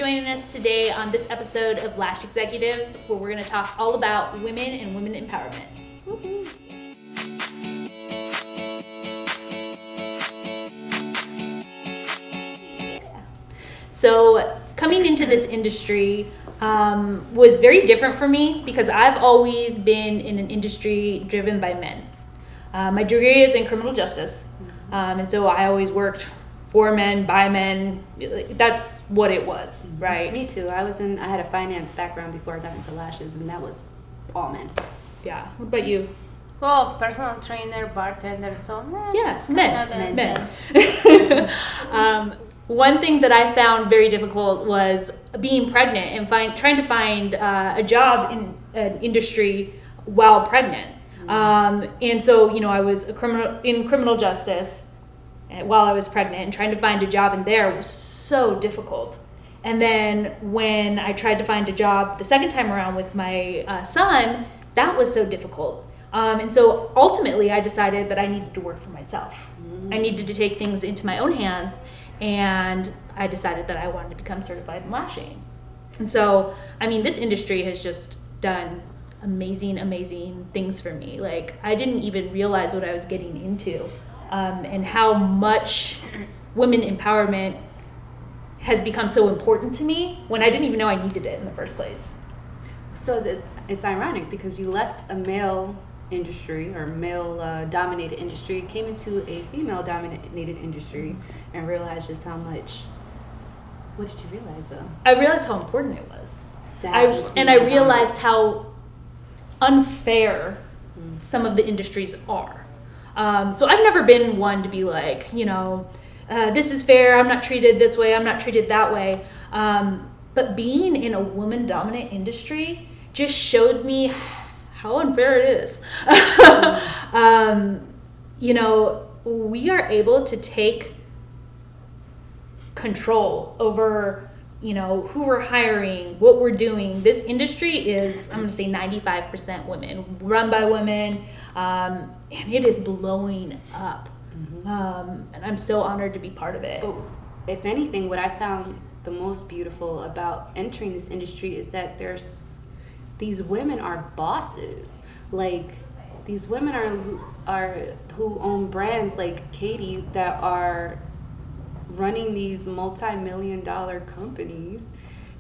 joining us today on this episode of Lash Executives, where we're going to talk all about women and women empowerment. Woo-hoo. So coming into this industry was very different for me because I've always been in an industry driven by men. My degree is in criminal justice, and so I always worked for men, by men. That's what it was, right? Me too. I had a finance background before I got into lashes, and that was all men. Yeah. What about you? Well, personal trainer, bartender, so yes, men. One thing that I found very difficult was being pregnant and trying to find a job in an industry while pregnant. And so, I was in criminal justice while I was pregnant, and trying to find a job in there was so difficult. And then when I tried to find a job the second time around with my son, that was so difficult. And so ultimately I decided that I needed to work for myself. I needed to take things into my own hands, and I decided that I wanted to become certified in lashing. And so, this industry has just done amazing things for me. Like, I didn't even realize what I was getting into, and how much women empowerment has become so important to me when I didn't even know I needed it in the first place. So it's ironic because you left a male industry or male dominated industry, came into a female dominated industry, and realized just how much. What did you realize though? I realized how important it was. I realized how unfair some of the industries are. So I've never been one to be like, this is fair, I'm not treated this way, I'm not treated that way. But being in a woman-dominant industry just showed me how unfair it is. We are able to take control over, who we're hiring, what we're doing. This industry is, I'm going to say 95% women, run by women, and it is blowing up. And I'm so honored to be part of it. But if anything, what I found the most beautiful about entering this industry is that these women are bosses. Like, these women are who own brands like Katie that are running these multi-million-dollar companies,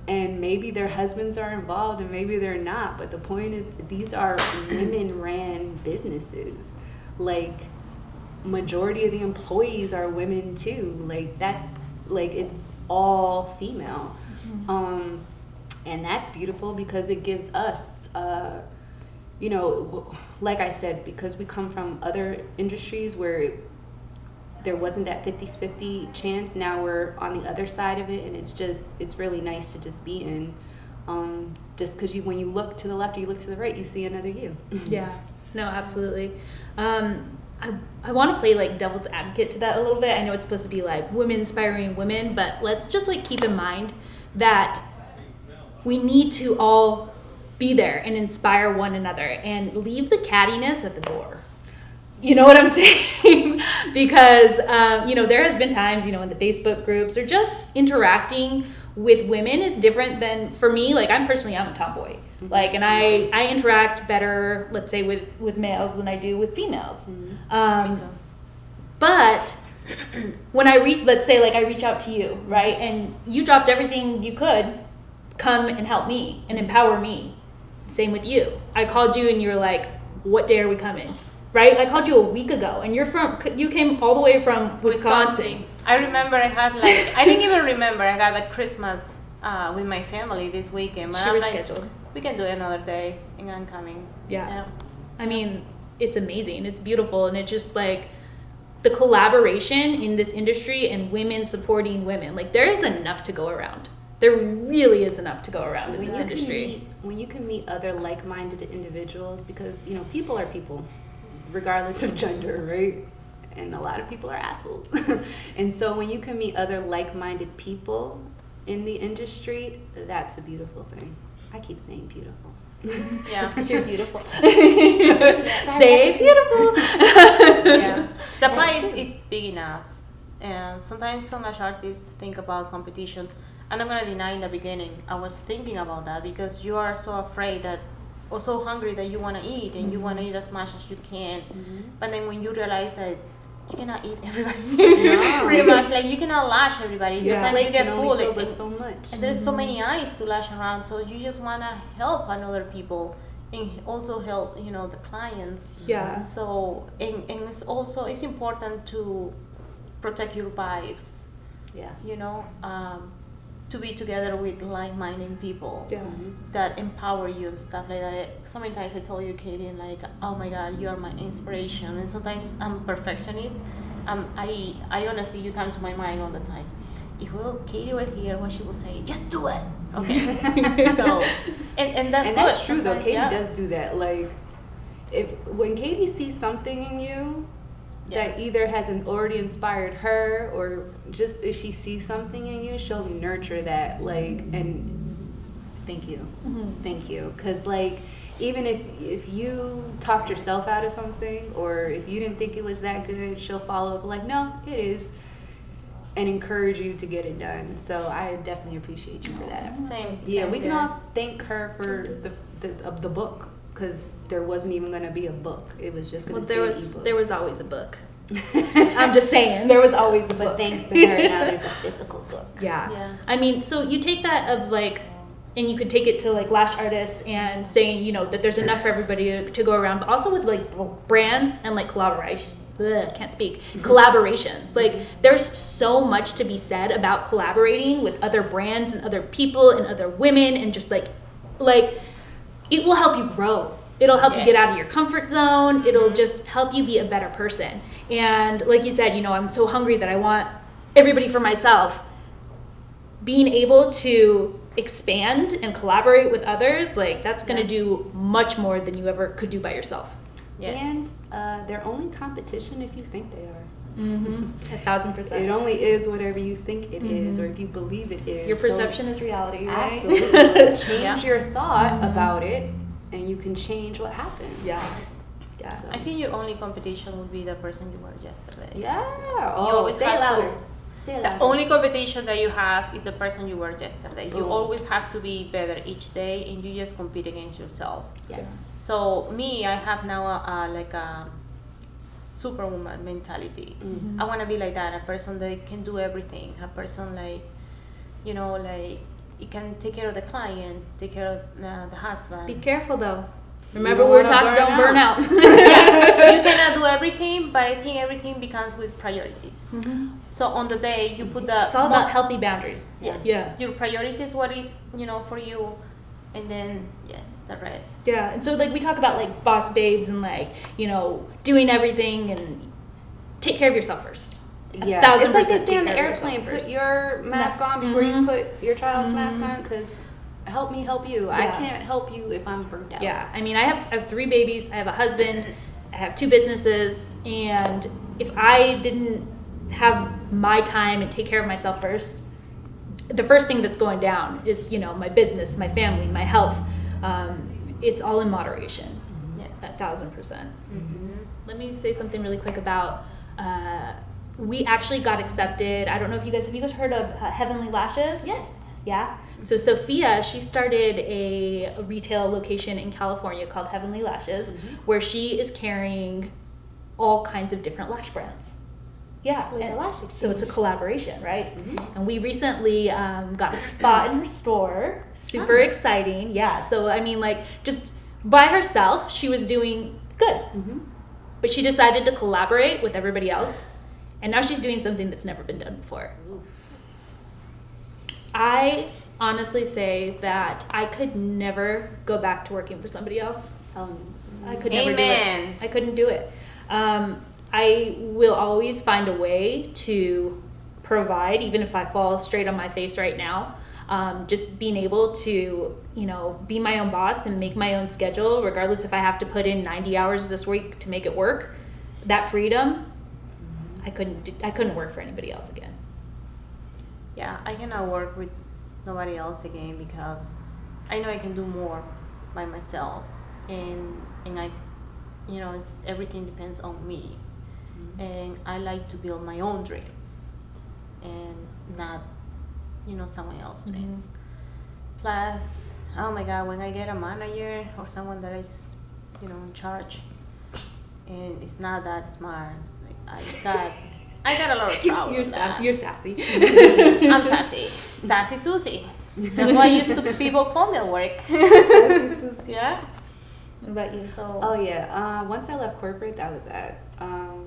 and maybe their husbands are involved and maybe they're not, but the point is these are women-ran businesses. Like, majority of the employees are women too. Like, that's like, it's all female. And that's beautiful because it gives us like I said, because we come from other industries where there wasn't that 50-50 chance. Now we're on the other side of it, and it's really nice to just be in. Just because when you look to the left or you look to the right, you see another you. Yeah, no, absolutely. I want to play like devil's advocate to that a little bit. I know it's supposed to be like women inspiring women, but let's just like keep in mind that we need to all be there and inspire one another and leave the cattiness at the door. You know what I'm saying? Because, there has been times, in the Facebook groups or just interacting with women is different than, for me, like I'm a tomboy. Like, and I interact better, let's say, with males than I do with females. But when I reach out to you, right? And you dropped everything you could, come and help me and empower me. Same with you. I called you and you were like, what day are we coming? Right? I called you a week ago, and you came all the way from Wisconsin. I remember I didn't even remember I had a Christmas with my family this weekend. But She rescheduled. We can do it another day, and I'm coming. Yeah. It's amazing. It's beautiful, and it's just like the collaboration in this industry and women supporting women. Like, there is enough to go around. There really is enough to go around in this industry. When you can meet other like-minded individuals, because people are people, regardless of gender, right? And a lot of people are assholes. And so when you can meet other like-minded people in the industry, that's a beautiful thing. I keep saying beautiful. Yeah, it's because you're beautiful. Stay beautiful. Yeah, Japan is big enough, and sometimes some lash artists think about competition. I'm not gonna deny in the beginning I was thinking about that, because you are so afraid that, or so hungry that you want to eat and you want to eat as much as you can, but then when you realize that you cannot eat everybody, pretty much, like you cannot lash everybody. Sometimes you get full, but so much, and there's so many eyes to lash around, so you just want to help other people and also help, you know, the clients. Yeah. So and it's also, it's important to protect your vibes, you know, to be together with like-minded people that empower you and stuff like that. So many times I told you, Katie, like, oh my God, you are my inspiration. And sometimes I'm a perfectionist. I honestly, you come to my mind all the time. If Katie were here, what she will say, just do it. Okay. So, and that's true though. Katie does do that. Like, when Katie sees something in you that either has already inspired her, or just if she sees something in you, she'll nurture that. Like, and thank you, because like, even if you talked yourself out of something, or if you didn't think it was that good, she'll follow up like, no, it is, and encourage you to get it done. So I definitely appreciate you for that. Same. Yeah, we can all thank her for the book, because there wasn't even going to be a book. It was just going to stay an ebook. There was always a book. I'm just saying, there was always a book. But thanks to her, now there's a physical book. Yeah. I mean, so you take that of like, and you could take it to like lash artists and saying, you know, that there's enough for everybody to go around, but also with like brands and like collaboration. Can't speak. Collaborations. Like, there's so much to be said about collaborating with other brands and other people and other women, and just like it will help you grow. It'll help you get out of your comfort zone. It'll just help you be a better person. And like you said, you know, I'm so hungry that I want everybody for myself. Being able to expand and collaborate with others, like, that's going to do much more than you ever could do by yourself. Yes. And they're only competition if you think they are. 1,000%. It only is whatever you think it is, or if you believe it is. Your perception is reality, right? Absolutely. Change your thought about it, and you can change what happens. Yeah. So. I think your only competition would be the person you were yesterday. Yeah. Oh, stay louder. The only competition that you have is the person you were yesterday. You always have to be better each day, and you just compete against yourself. Yes. So me, I have now a superwoman mentality. I want to be like that, a person that can do everything, a person like, you know, like, you can take care of the client, take care of the husband. Be careful though. Remember, we were talking, don't burn out. Yeah, you cannot do everything, but I think everything becomes with priorities. So on the day, you put the... It's all about healthy boundaries. Yes. Yeah. Your priorities, what is, you know, for you, and then, yes, the rest. Yeah, and so, like, we talk about, like, boss babes and, like, you know, doing everything, and take care of yourself first. Yeah. 1,000% It's like they say take on the care of yourself airplane, first. put your mask on before you put your child's mask on, because help me help you. I can't help you if I'm burnt out. Yeah, I mean, I have 3 babies, I have a husband, I have 2 businesses, and if I didn't have my time and take care of myself first, the first thing that's going down is, you know, my business, my family, my health. It's all in moderation. Yes. 1,000%. Let me say something really quick about, we actually got accepted. I don't know if have you guys heard of Heavenly Lashes? Yes. Yeah. So Sophia, she started a retail location in California called Heavenly Lashes, where she is carrying all kinds of different lash brands. Yeah. Like a lash exchange. So it's a collaboration, right? And we recently got a spot in her store. Super exciting. Yeah. So, I mean, like, just by herself, she was doing good. But she decided to collaborate with everybody else. And now she's doing something that's never been done before. I honestly say that I could never go back to working for somebody else. I could never do it. I couldn't do it. I will always find a way to provide, even if I fall straight on my face right now. Just being able to, you know, be my own boss and make my own schedule, regardless if I have to put in 90 hours this week to make it work. That freedom, I couldn't work for anybody else again. Yeah, I cannot work with nobody else again, because I know I can do more by myself, and I, you know, everything depends on me, and I like to build my own dreams, and not someone else's dreams. Plus, oh my God, when I get a manager or someone that is, in charge, and it's not that smart, it's like I got a lot of trouble. You're sassy. I'm sassy. Sassy Susie. That's why people call me at work. Sassy Susie. Yeah. What about you? So. Oh yeah. Once I left corporate, that was that.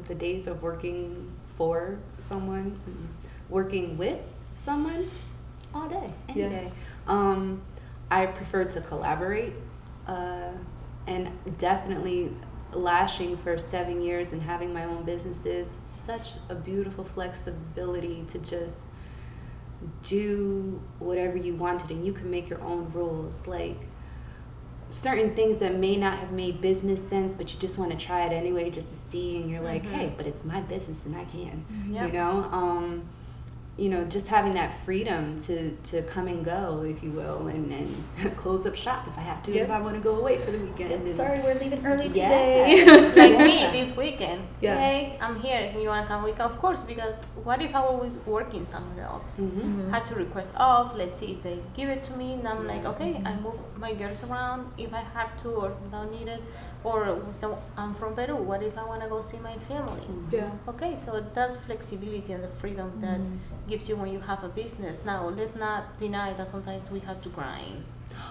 The days of working for someone, working with someone, all day, any day. I prefer to collaborate, and definitely lashing for 7 years and having my own businesses. Such a beautiful flexibility to just do whatever you wanted, and you can make your own rules. Like certain things that may not have made business sense, but you just want to try it anyway just to see, and you're like, hey, but it's my business and I can. Just having that freedom to come and go, if you will, and close up shop if I have to, if I want to go away for the weekend. And sorry, we're leaving early today. Like me this weekend. Yeah. Hey, I'm here. You want to come weekend? Of course, because what if I was working somewhere else? Had to request off. Let's see if they give it to me. And I'm like, okay, I move my girls around if I have to or don't need it. Or so I'm from Peru. What if I want to go see my family? Yeah. Okay, so that's flexibility and the freedom that gives you when you have a business. Now, let's not deny that sometimes we have to grind.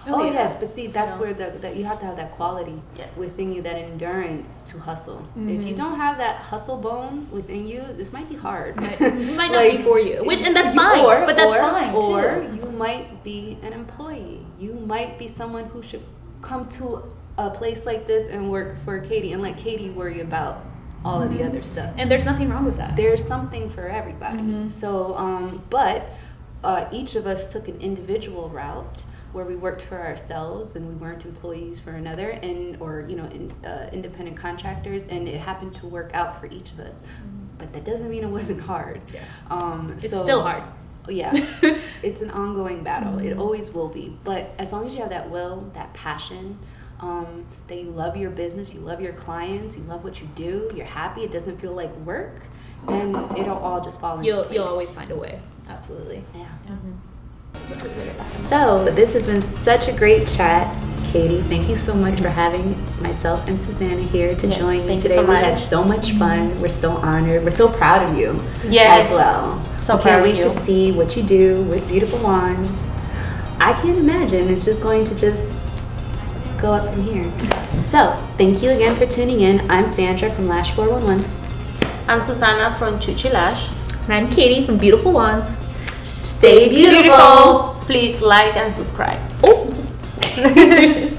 Yes, but see, that's where that you have to have that quality Yes. within you, that endurance to hustle. If you don't have that hustle bone within you, this might be hard. It might not be for you, and that's fine. But that's fine too. Or you might be an employee. You might be someone who should come to a place like this and work for Katie and let Katie worry about all of the other stuff. And there's nothing wrong with that. There's something for everybody. So, but each of us took an individual route where we worked for ourselves and we weren't employees for another, or independent contractors, and it happened to work out for each of us. But that doesn't mean it wasn't hard. It's still hard. Yeah, it's an ongoing battle. It always will be. But as long as you have that will, that passion, that you love your business, you love your clients, you love what you do, you're happy, it doesn't feel like work, then it'll all just fall into place. You'll always find a way. Absolutely. Yeah. So this has been such a great chat, Katie. Thank you so much for having myself and Susanna here to join me today. We had so much fun. We're so honored. We're so proud of you as well. So we can't wait to see what you do with Beyoutiful Wandz. I can't imagine it's just going to go up from here. So thank you again for tuning in. I'm Sandra from Lash 411. I'm Susanna from Chuchi Lash. And I'm Katie from Beyoutiful Wandz. Stay beautiful. Please like and subscribe. Oh.